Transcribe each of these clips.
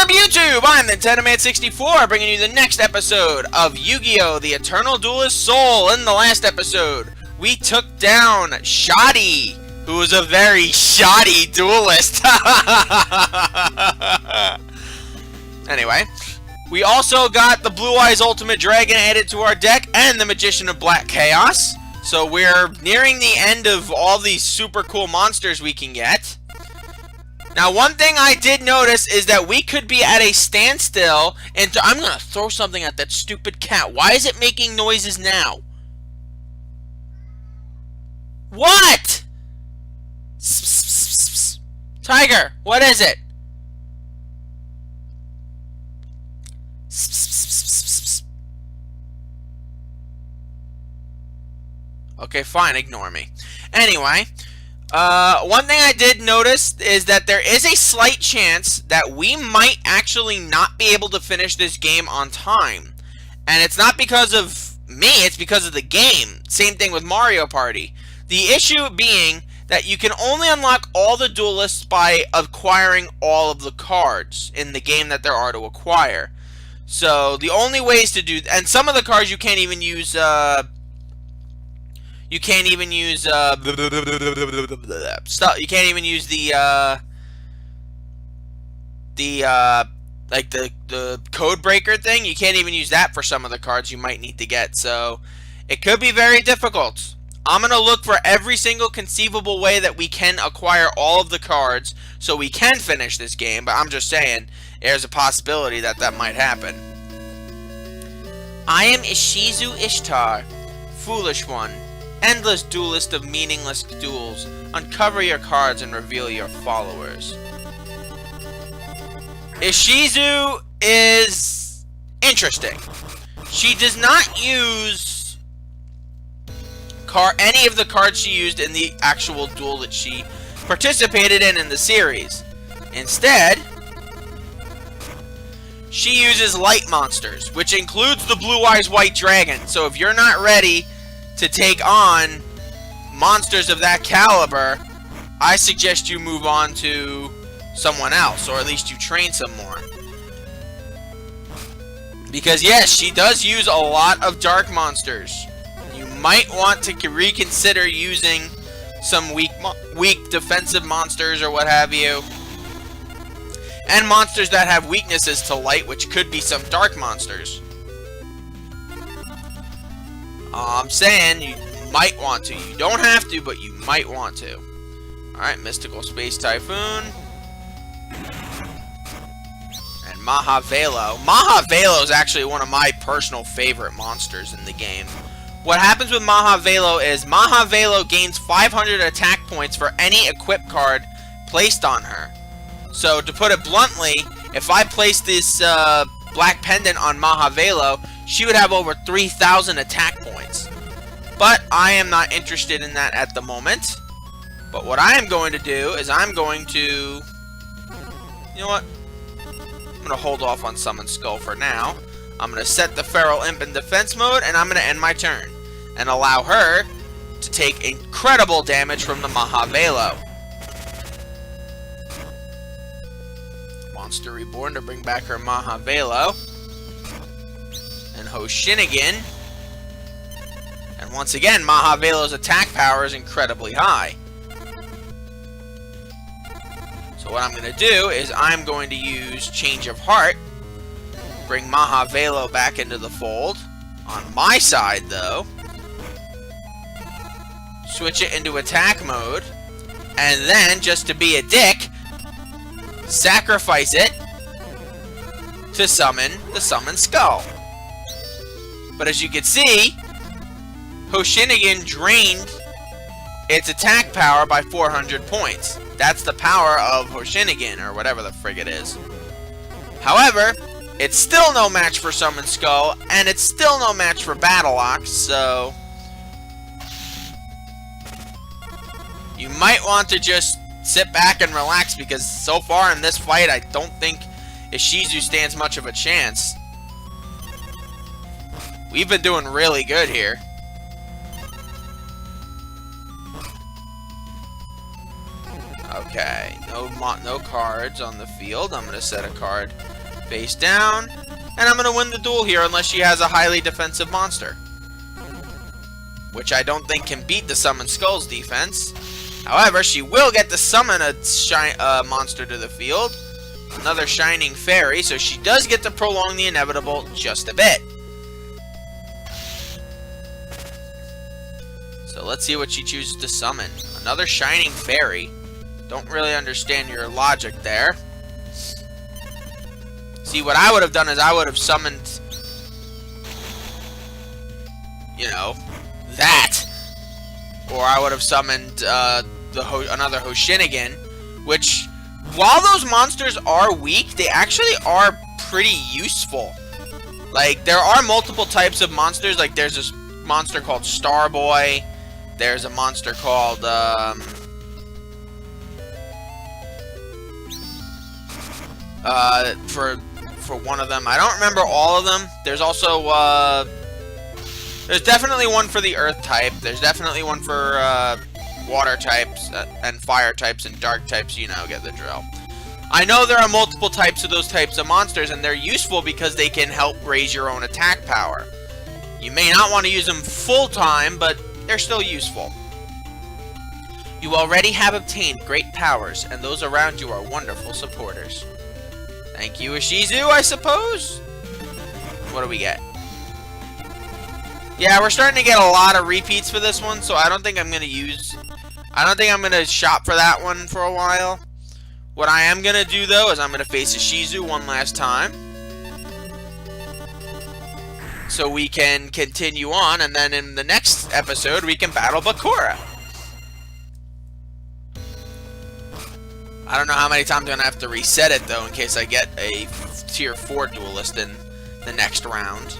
up, YouTube? I'm NintendoMan64, bringing you the next episode of Yu-Gi-Oh! The Eternal Duelist Soul. In the last episode, we took down Shoddy, who was a very shoddy duelist. Anyway, we also got the Blue Eyes Ultimate Dragon added to our deck, and the Magician of Black Chaos. So we're nearing the end of all these super cool monsters we can get. Now, one thing I did notice is that we could be at a standstill, and I'm going to throw something at that stupid cat. Why is it making noises now? What? Tiger, what is it? Okay, fine, ignore me. Anyway, one thing I did notice is that there is a slight chance that we might actually not be able to finish this game on time. And it's not because of me, it's because of the game. Same thing with Mario Party. The issue being that you can only unlock all the duelists by acquiring all of the cards in the game that there are to acquire. So the only ways to do, and some of the cards you can't even use, stuff. You can't even use like the code breaker thing. You can't even use that for some of the cards you might need to get. So it could be very difficult. I'm gonna look for every single conceivable way that we can acquire all of the cards so we can finish this game. But I'm just saying, there's a possibility that that might happen. I am Ishizu Ishtar, foolish one. Endless duelist of meaningless duels. Uncover your cards and reveal your followers. Ishizu is interesting. She does not use any of the cards she used in the actual duel that she participated in the series. Instead, she uses light monsters, which includes the Blue Eyes White Dragon. So if you're not ready to take on monsters of that caliber, I suggest you move on to someone else, or at least you train some more. Because yes, she does use a lot of dark monsters. You might want to reconsider using some weak defensive monsters or what have you. And monsters that have weaknesses to light, which could be some dark monsters. I'm saying you might want to. You don't have to, but you might want to. Alright, Mystical Space Typhoon. And Mahavelo. Mahavelo is actually one of my personal favorite monsters in the game. What happens with Mahavelo is Mahavelo gains 500 attack points for any equip card placed on her. So, to put it bluntly, if I place this black pendant on Mahavelo, she would have over 3,000 attack points. But I am not interested in that at the moment. But what I am going to do is I'm going to... You know what? I'm going to hold off on Summon Skull for now. I'm going to set the Feral Imp in defense mode, and I'm going to end my turn. And allow her to take incredible damage from the Mahavelo. Monster Reborn to bring back her Mahavelo. And Hoshinigin. And once again, Mahavelo's attack power is incredibly high. So what I'm going to do is I'm going to use Change of Heart. Bring Mahavelo back into the fold. On my side, though, switch it into attack mode. And then, just to be a dick, sacrifice it to summon the Summon Skull. But as you can see, Hoshinigin drained its attack power by 400 points. That's the power of Hoshinigin, or whatever the frig it is. However, it's still no match for Summon Skull, and it's still no match for Battle Ox, so... You might want to just sit back and relax, because so far in this fight, I don't think Ishizu stands much of a chance. We've been doing really good here. Okay, no cards on the field. I'm going to set a card Face down. And I'm going to win the duel here unless she has a highly defensive monster. Which I don't think can beat the Summon Skulls defense. However, she will get to summon a monster to the field. Another Shining Fairy, so she does get to prolong the inevitable just a bit. So let's see what she chooses to summon. Another Shining Fairy. Don't really understand your logic there. See, what I would have done is I would have summoned, you know, that. Or I would have summoned another Hoshinigan, which, while those monsters are weak, they actually are pretty useful. Like, there are multiple types of monsters. Like, there's this monster called Starboy. There's a monster called, for one of them. I don't remember all of them. There's also, there's definitely one for the Earth type. There's definitely one for, water types, and fire types, and dark types. You know, get the drill. I know there are multiple types of those types of monsters, and they're useful because they can help raise your own attack power. You may not want to use them full-time, but they're still useful. You already have obtained great powers, and those around you are wonderful supporters. Thank you, Ishizu, I suppose? What do we get? Yeah, we're starting to get a lot of repeats for this one, so I don't think I'm going to shop for that one for a while. What I am going to do, though, is I'm going to face Ishizu one last time. So we can continue on, and then in the next episode, we can battle Bakura. I don't know how many times I'm going to have to reset it, though, in case I get a tier 4 duelist in the next round.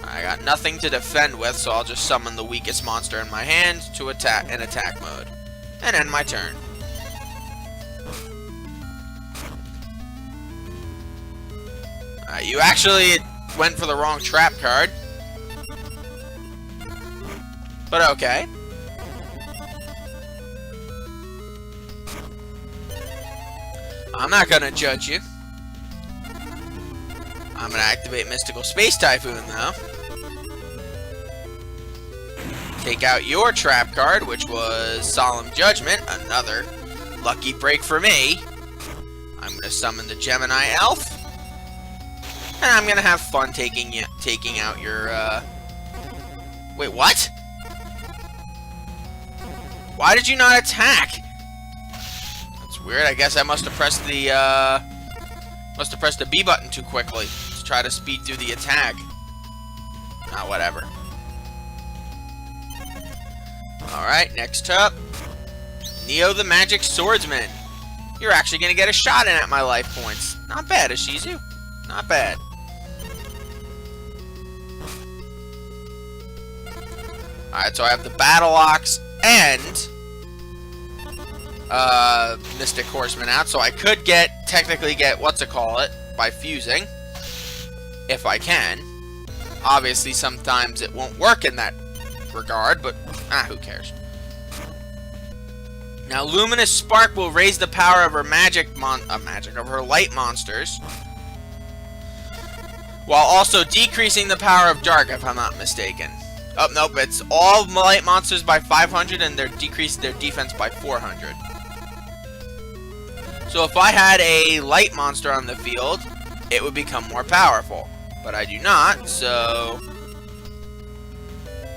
I got nothing to defend with, so I'll just summon the weakest monster in my hand to attack in attack mode. And end my turn. You actually went for the wrong trap card. But okay. I'm not gonna judge you. I'm gonna activate Mystical Space Typhoon, though. Take out your trap card, which was Solemn Judgment. Another lucky break for me. I'm gonna summon the Gemini Elf. And I'm gonna have fun taking out your, Wait, what? Why did you not attack? That's weird. I guess I must have pressed the, B button too quickly to try to speed through the attack. Ah, whatever. Alright, next up. Neo the Magic Swordsman. You're actually gonna get a shot in at my life points. Not bad, Ishizu. Not bad. Alright, so I have the Battle Ox and Mystic Horseman out, so I could technically get what's-it-call-it by fusing. If I can. Obviously, sometimes it won't work in that regard, but who cares? Now, Luminous Spark will raise the power of her of her light monsters, while also decreasing the power of dark, if I'm not mistaken. Oh, nope, it's all light monsters by 500, and they're decreased their defense by 400. So if I had a light monster on the field, it would become more powerful. But I do not, so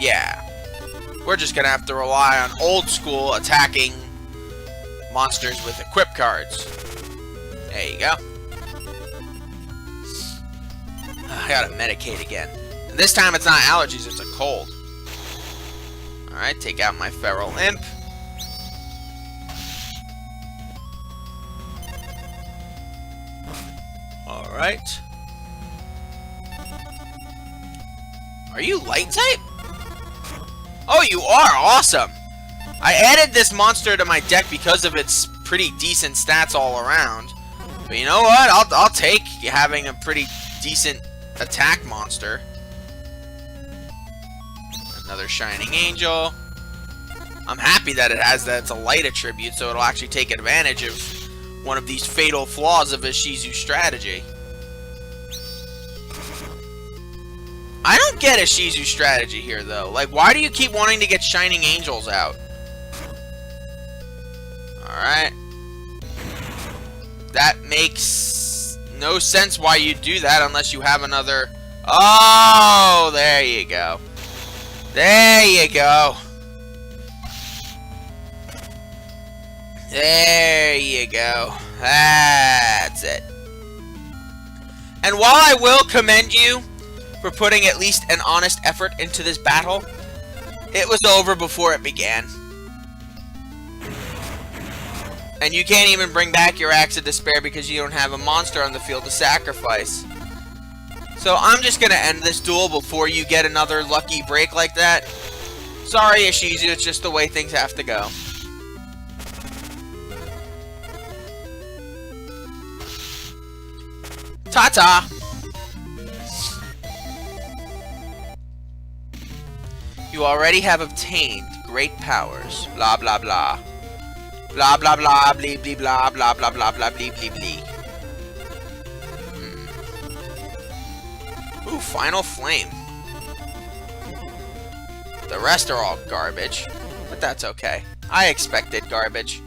yeah. We're just gonna have to rely on old school attacking monsters with equip cards. There you go. I gotta medicate again. And this time it's not allergies, it's a cold. Alright, take out my Feral Imp. Alright. Are you light type? Oh, you are! Awesome! I added this monster to my deck because of its pretty decent stats all around. But you know what? I'll take having a pretty decent attack monster. Another Shining Angel. I'm happy that it's a light attribute, so it'll actually take advantage of one of these fatal flaws of Ishizu's strategy. I don't get Ishizu's strategy here, though. Like, why do you keep wanting to get Shining Angels out? Alright. That makes no sense why you do that unless you have another... Oh, there you go. There you go. There you go. That's it. And while I will commend you for putting at least an honest effort into this battle, it was over before it began. And you can't even bring back your Axe of Despair because you don't have a monster on the field to sacrifice. So I'm just going to end this duel before you get another lucky break like that. Sorry, Ishizu, it's just the way things have to go. Ta-ta! You already have obtained great powers. Blah, blah, blah. Blah, blah, blah, blee, blee, blah, blah, blah, blah, blah, blee, blee, blee. Ooh, Final Flame. The rest are all garbage, but that's okay. I expected garbage.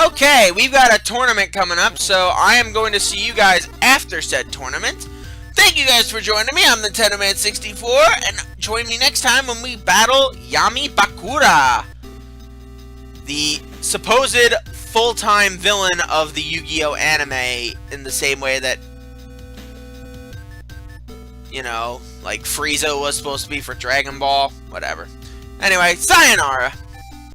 Okay, we've got a tournament coming up, so I am going to see you guys after said tournament. Thank you guys for joining me. I'm the Tennoman64, and join me next time when we battle Yami Bakura, the supposed full-time villain of the Yu-Gi-Oh! Anime, in the same way that, you know, like Frieza was supposed to be for Dragon Ball. Whatever. Anyway, sayonara!